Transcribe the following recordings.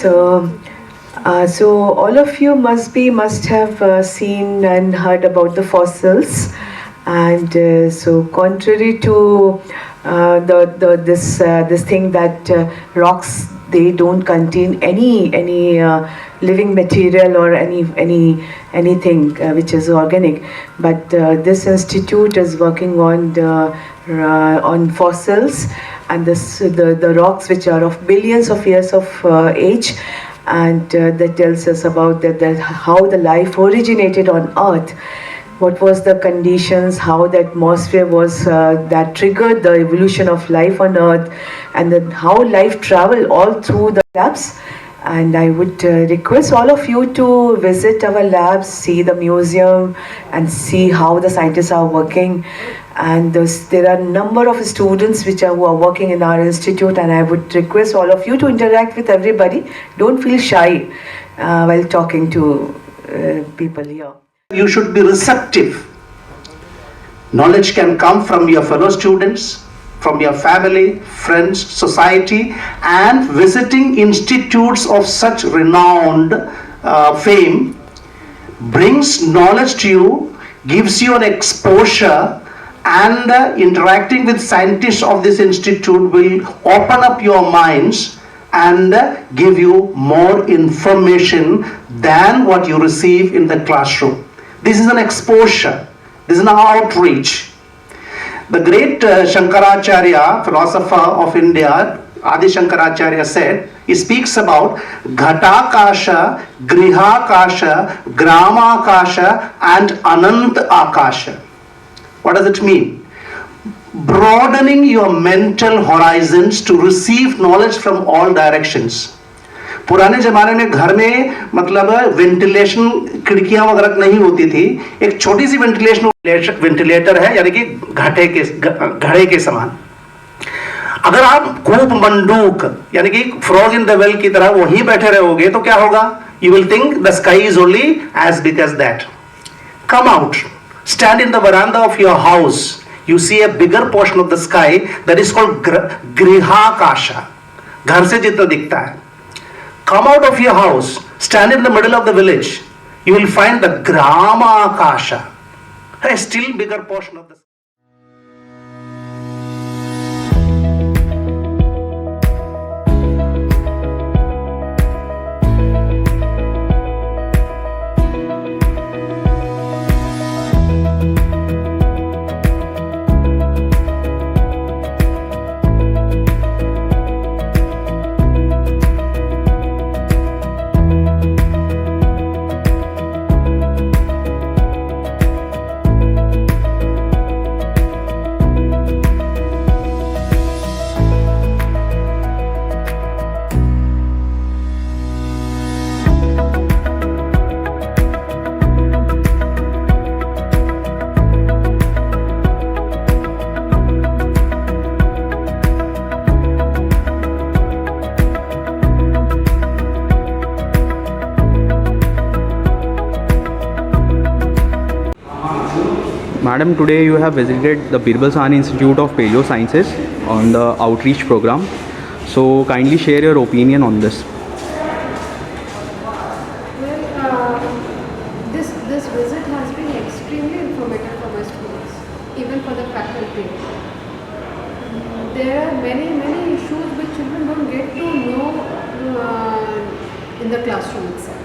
So all of you must have seen and heard about the fossils, and so contrary to this thing that rocks, they don't contain any living material or anything which is organic, but this institute is working on fossils, and the rocks which are of billions of years of age, and that tells us about that how the life originated on Earth, what was the conditions, how the atmosphere was that triggered the evolution of life on Earth, and then how life traveled all through the labs. And I would request all of you to visit our labs, see the museum, and see how the scientists are working. And there are a number of students who are working in our institute, and I would request all of you to interact with everybody. Don't feel shy while talking to people here. You should be receptive. Knowledge can come from your fellow students, from your family, friends, society, and visiting institutes of such renowned fame brings knowledge to you, gives you an exposure, and interacting with scientists of this institute will open up your minds and give you more information than what you receive in the classroom. This is an exposure. This is an outreach. The great Shankaracharya, philosopher of India, Adi Shankaracharya said, he speaks about Ghatakasha, Grihakasha, Gramakasha, and Ananta Akasha. What does it mean? Broadening your mental horizons to receive knowledge from all directions. पुराने ज़माने में घर में मतलब ventilation खिड़कियां वगैरह नहीं होती थी, एक छोटी सी वेंटिलेटर है, यानी कि घड़े के समान. अगर आप कूप मंडूक यानी कि फ्रॉग इन द वेल की तरह वहीं बैठे रहोगे तो क्या होगा? You will think the sky is only as big as that. Come out, stand in the veranda of your house. You see a bigger portion of the sky that is called Grihakasha. घर से जितना दिखता है. Come out of your house, stand in the middle of the village. You will find the Gramakasha, a still bigger portion of the Madam, today you have visited the Birbal Sahni Institute of Paleo Sciences on the outreach program. So kindly share your opinion on this. Well, this visit has been extremely informative for my students, even for the faculty. There are many issues which children don't get to know in the classroom itself.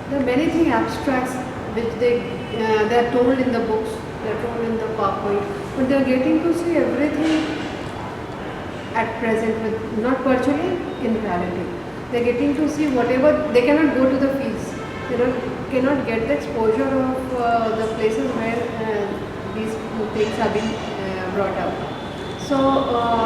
There are many things abstracts which they are told in the books, they are told in the PowerPoint, but they are getting to see everything at present, with not virtually, in reality. They are getting to see whatever, they cannot go to the fields, they cannot get the exposure of the places where these things are being brought up. So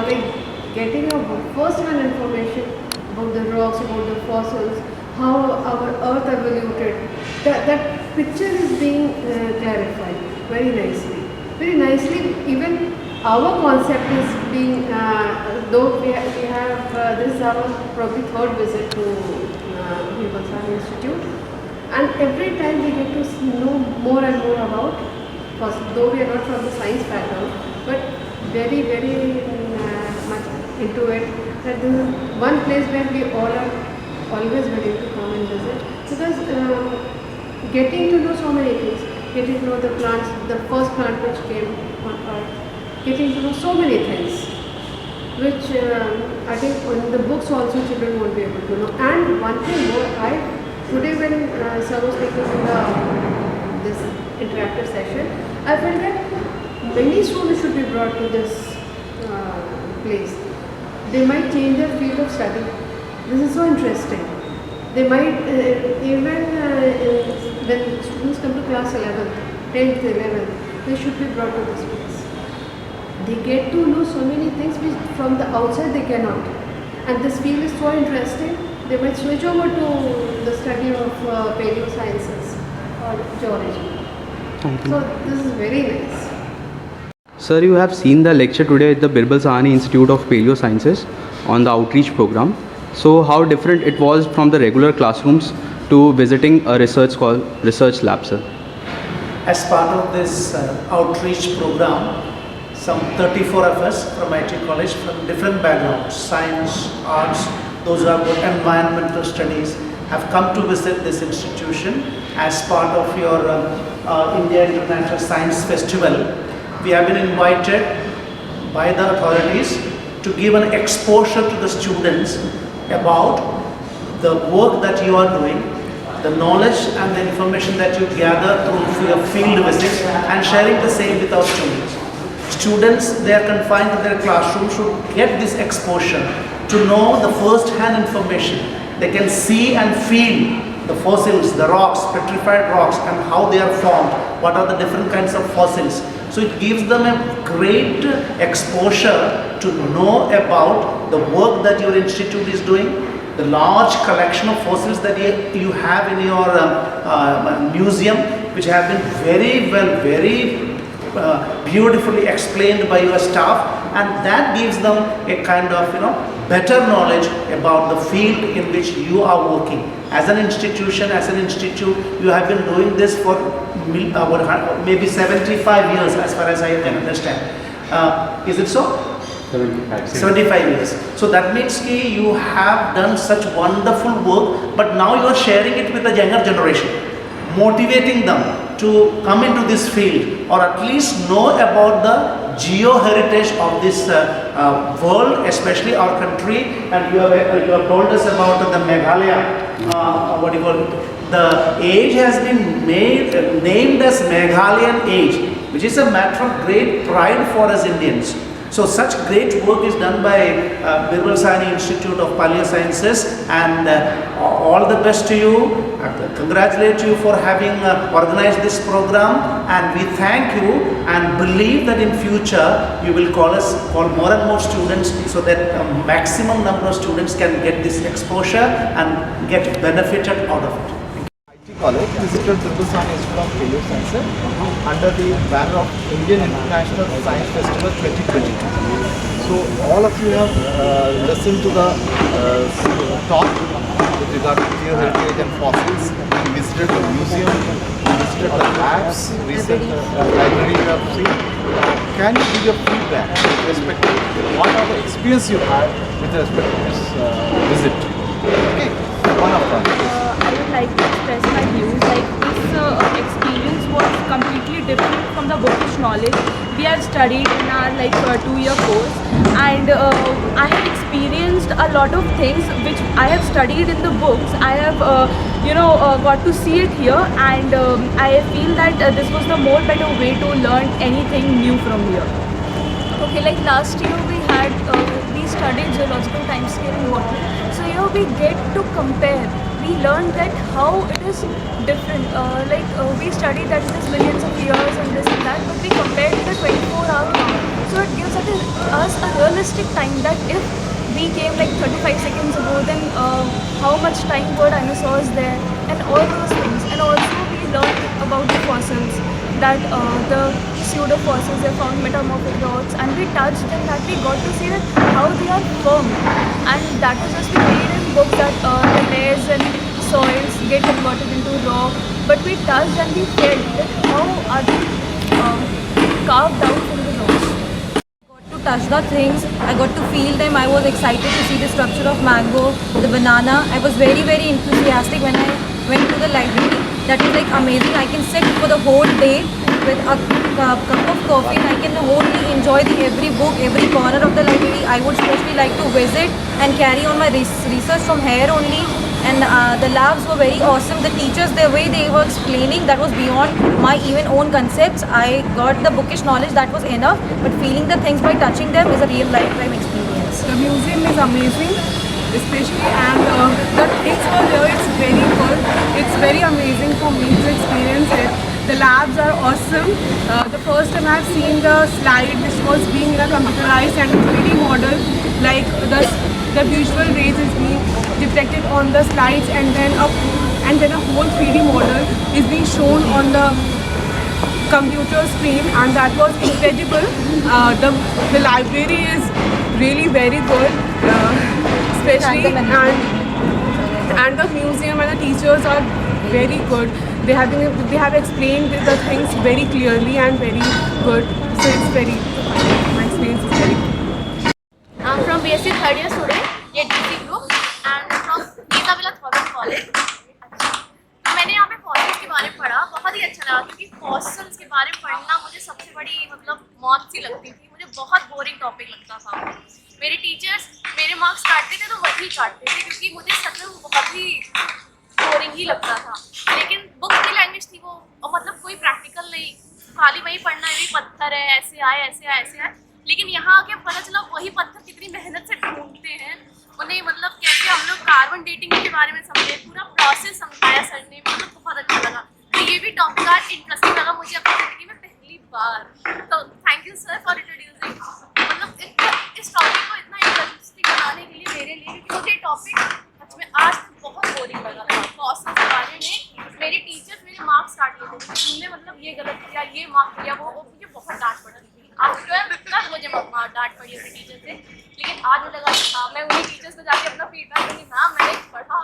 like getting a first-hand information about the rocks, about the fossils, how our earth evoluted, that picture is being clarified very nicely. Very nicely, even our concept is being, though we have this is our probably third visit to Birbal Sahni Institute, and every time we get to know more and more about, though we are not from the science background, but very much into it, that this is one place where we all are always ready to come and visit because getting to know so many things, getting to know the plants, the first plant which came on earth, getting to know so many things, which I think in the books also children won't be able to know. And one thing more, today when Sir was speaking in this interactive session, I felt that many students should be brought to this place. They might change their field of study. This is so interesting. They might even when students come to class 11th, 10th, 11th, they should be brought to this place. They get to know so many things which from the outside they cannot. And this field is so interesting, they might switch over to the study of paleo sciences or geology. So this is very nice. Sir, you have seen the lecture today at the Birbal Sahani Institute of Paleo Sciences on the outreach program. So how different it was from the regular classrooms to visiting a research lab, sir? As part of this outreach program, some 34 of us from IT college from different backgrounds, science, arts, those who have got environmental studies, have come to visit this institution as part of your India International Science Festival. We have been invited by the authorities to give an exposure to the students about the work that you are doing, the knowledge and the information that you gather through your field visits and sharing the same with our students. Students, they are confined to their classroom, should get this exposure to know the first-hand information. They can see and feel the fossils, the rocks, petrified rocks, and how they are formed, what are the different kinds of fossils. So it gives them a great exposure to know about the work that your institute is doing, the large collection of fossils that you have in your museum, which have been very beautifully explained by your staff, and that gives them a kind of better knowledge about the field in which you are working. As an institution, as an institute, you have been doing this for maybe 75 years as far as I can understand. Is it so? 75 years. So that means you have done such wonderful work, but now you are sharing it with the younger generation, motivating them to come into this field or at least know about the geo-heritage of this world, especially our country. And you have told us about the Meghalaya, what do you call it? The age has been named as Meghalayan age, which is a matter of great pride for us Indians. So such great work is done by Birbal Sahani Institute of Paleo Sciences, and all the best to you. I congratulate you for having organized this program, and we thank you and believe that in future you will call more and more students so that a maximum number of students can get this exposure and get benefited out of it. College visited Birbal Sahani Institute of Paleo Sciences under the banner of Indian International Science Festival 2022. So all of you have listened to the talk with regard to geo-heritage and fossils. We visited the museum, we visited the labs, recent library you have seen. Can you give your feedback with respect to what are the experience you had with respect to this visit? Okay, one of them. I would like to express my views. Like this experience was completely different from the bookish knowledge we have studied in our 2-year course, and I have experienced a lot of things which I have studied in the books. I have got to see it here, and I feel that this was the more better way to learn anything new from here. Okay, like last year we studied geological timescale in water. So here we get to compare. We learned that how it is different. We studied that it is millions of years and this and that, but we compared with the 24-hour clock. So it gives us a realistic time that if we came 35 seconds ago, then how much time were dinosaurs there, and all those things. And also we learned about the fossils, that the pseudo fossils are found metamorphic rocks, and we touched them, that we got to see that how they are formed, and that is just we read in books that the layers and soils get converted into rock, but we touched and we felt that how are they carved out from the rocks. Got to touch the things, I got to feel them. I was excited to see the structure of mango, the banana. I was very, very enthusiastic when I went to the library. That was like amazing. I can sit for the whole day with a cup of coffee and I can wholly enjoy every book, every corner of the library. I would especially like to visit and carry on my research from here only. And the labs were very awesome. The teachers, the way they were explaining, that was beyond my even own concepts. I got the bookish knowledge, that was enough, but feeling the things by touching them is a real lifetime experience. The museum is amazing, especially, and the things over there, it's very good. It's very amazing for me to experience it. The labs are awesome. The first time I've seen the slide which was being in a computerized and 3D model, like the visual rays is being detected on the slides, and then a whole 3D model is being shown on the computer screen, and that was incredible. The library is really very good, especially, and the museum and the teachers are very good. They have explained the things very clearly and very good. So it's very my experience is very good. I'm from BSc third year student, ADC group, and from Isabella College. तो मैंने यहाँ पे fossils के बारे में पढ़ा, बहुत ही अच्छा लगा क्योंकि फॉसिल्स के बारे में पढ़ना मुझे सबसे बड़ी मतलब मौत सी लगती थी। मुझे बहुत बोरिंग टॉपिक लगता था। मेरे टीचर्स मेरे मार्क्स काटते थे तो वही काटते थे क्योंकि मुझे सच में बहुत ही बोरिंग ही लगता था। लेकिन बुक की लैंग्वेज थी वो, और मतलब कोई प्रैक्टिकल नहीं, खाली वही पढ़ना है, भी पत्थर है, ऐसे आए ऐसे आए ऐसे आए। लेकिन यहाँ आके पता चला वही पत्थर कितनी मेहनत से ढूंढते हैं उन्हें, मतलब कैसे हम लोग कार्बन डेटिंग के बारे में समझे, पूरा प्रोसेस समझाया सर ने, मतलब बहुत अच्छा लगा। तो ये भी टॉपिक आज इंटरेस्टिंग लगा मुझे अपनी ज़िंदगी में पहली बार। तो thank you sir for introducing, मतलब इस टॉपिक को इतना इंटरेस्टिंग बनाने के लिए मेरे लिए, क्योंकि मुझे टॉपिक सच में आज बहुत बोरिंग लगा था। प्रोसेस के बारे में मेरे टीचर्स मेरे मार्क्स काट लेते थे, तुमने मतलब ये गलत किया, ये मार्क्स दिया, वो मुझे बहुत डांट पड़ा थी। आफ्टर तक मुझे डांट पड़ी अपने टीचर से, लेकिन आज मुझे लगा कि हाँ मैं उन्हीं टीचर्स को जाके अपना फीडबैक दूँगी, हाँ मैंने पढ़ा।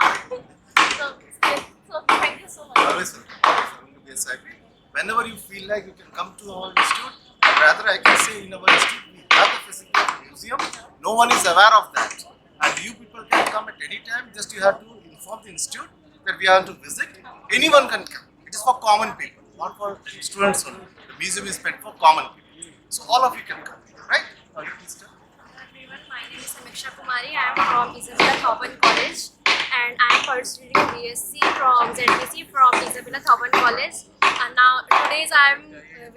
So thank you so much. Always welcome to BSIP. Whenever you feel like you can come to our institute, rather I can say in our institute we have a physical museum. No one is aware of that, and you people can come at any time. Just you have to inform the institute that we are to visit. Anyone can come. It is for common people, not for students only. The museum is meant for common people. So all of you can come, right? Please tell. Everyone, my name is Samiksha Kumari. I am from Isabella Thoburn College, and I am pursuing BSc from ZBC from Isabella Thoburn College. And now today I am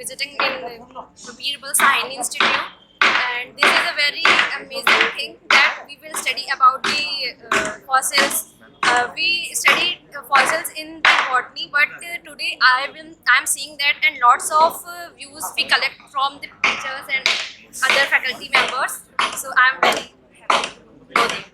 visiting in Birbal Science Institute, and this is a very amazing thing that we will study about the fossils. We studied fossils in the botany, but today I am seeing that, and lots of views we collect from the teachers and other faculty members. So I am very happy to go there.